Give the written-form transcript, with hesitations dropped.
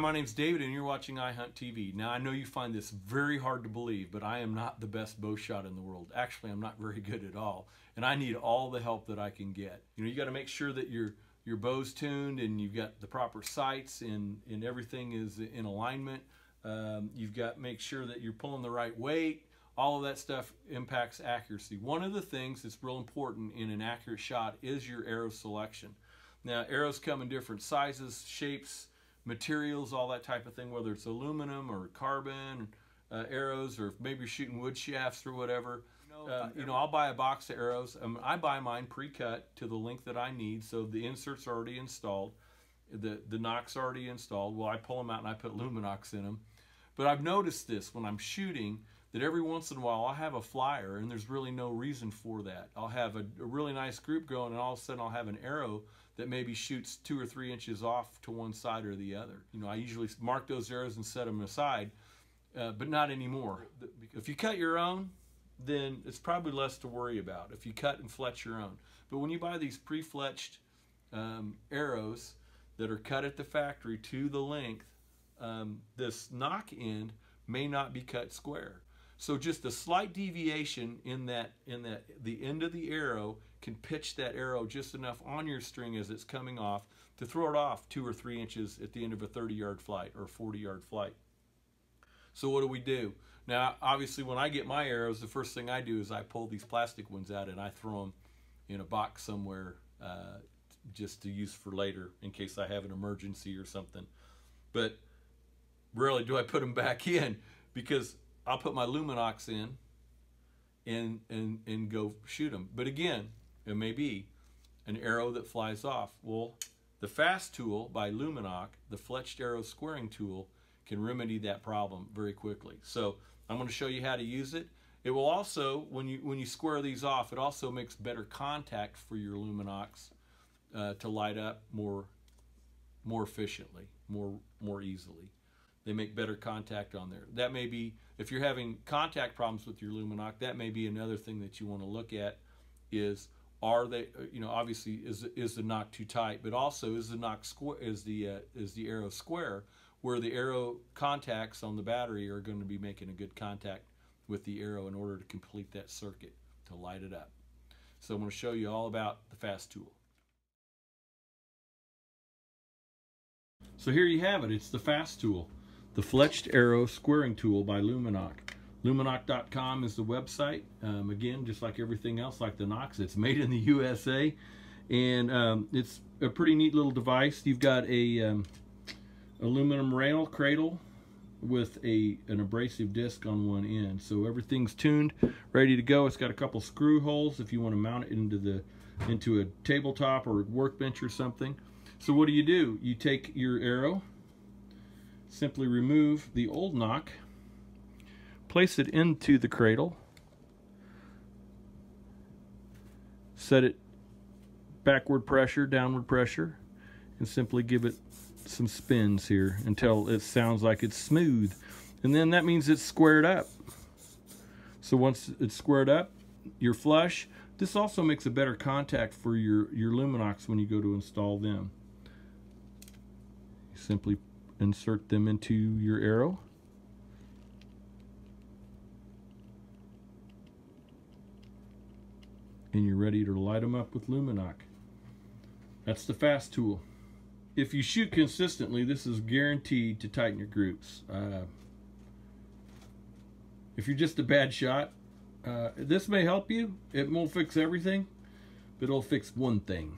my name's David and you're watching iHunt TV. Now I know you find this very hard to believe, but I am not the best bow shot in the world. Actually, I'm not very good at all, and I need all the help that I can get. You know, you got to make sure that your bow's tuned and you've got the proper sights and everything is in alignment. You've got to make sure that you're pulling the right weight. All of that stuff impacts accuracy. One of the things that's real important in an accurate shot is your arrow selection. Now, arrows come in different sizes, shapes, materials, all that type of thing, whether it's aluminum or carbon arrows, or maybe you're shooting wood shafts or whatever. You know, I'll buy a box of arrows. I buy mine pre-cut to the length that I need, so the inserts are already installed, the nocks already installed. Well, I pull them out and I put Lumenoks in them. But I've noticed this when I'm shooting, that every once in a while I'll have a flyer, and there's really no reason for that. I'll have a really nice group going, and all of a sudden I'll have an arrow that maybe shoots 2 or 3 inches off to one side or the other. You know, I usually mark those arrows and set them aside, but not anymore. If you cut your own, then it's probably less to worry about if you cut and fletch your own. But when you buy these pre-fletched arrows that are cut at the factory to the length, this knock end may not be cut square. So just a slight deviation in the end of the arrow can pitch that arrow just enough on your string as it's coming off to throw it off 2 or 3 inches at the end of a 30-yard flight or a 40-yard flight. So what do? Now, obviously, when I get my arrows, the first thing I do is I pull these plastic ones out and I throw them in a box somewhere just to use for later in case I have an emergency or something. But rarely do I put them back in, because I'll put my Lumenoks in and go shoot them. But again, it may be an arrow that flies off. Well, the F.A.S.T tool by Lumenok, the fletched arrow squaring tool, can remedy that problem very quickly. So I'm going to show you how to use it. It will also, when you square these off, it also makes better contact for your Lumenoks to light up more efficiently, more easily. They make better contact on there. That may be, if you're having contact problems with your Lumenok, that may be another thing that you want to look at. Is, are they, you know, obviously is the knock too tight, but also is the knock square, is the arrow square, where the arrow contacts on the battery are going to be making a good contact with the arrow in order to complete that circuit to light it up. So I'm going to show you all about the F.A.S.T tool. So here you have it. It's the F.A.S.T tool, the fletched arrow squaring tool by Lumenok. Lumenok.com is the website. Again, just like everything else, like the Noks, it's made in the USA, and it's a pretty neat little device. You've got a aluminum rail cradle with an abrasive disc on one end, so everything's tuned, ready to go. It's got a couple screw holes if you want to mount it into a tabletop or a workbench or something. So what do? You take your arrow, simply remove the old knock, place it into the cradle, set it backward pressure, downward pressure, and simply give it some spins here until it sounds like it's smooth. And then that means it's squared up. So once it's squared up, you're flush. This also makes a better contact for your Lumenoks when you go to install them. You simply insert them into your arrow. And you're ready to light them up with Lumenok. That's the F.A.S.T tool. If you shoot consistently, this is guaranteed to tighten your groups. If you're just a bad shot, this may help you. It won't fix everything, but it'll fix one thing.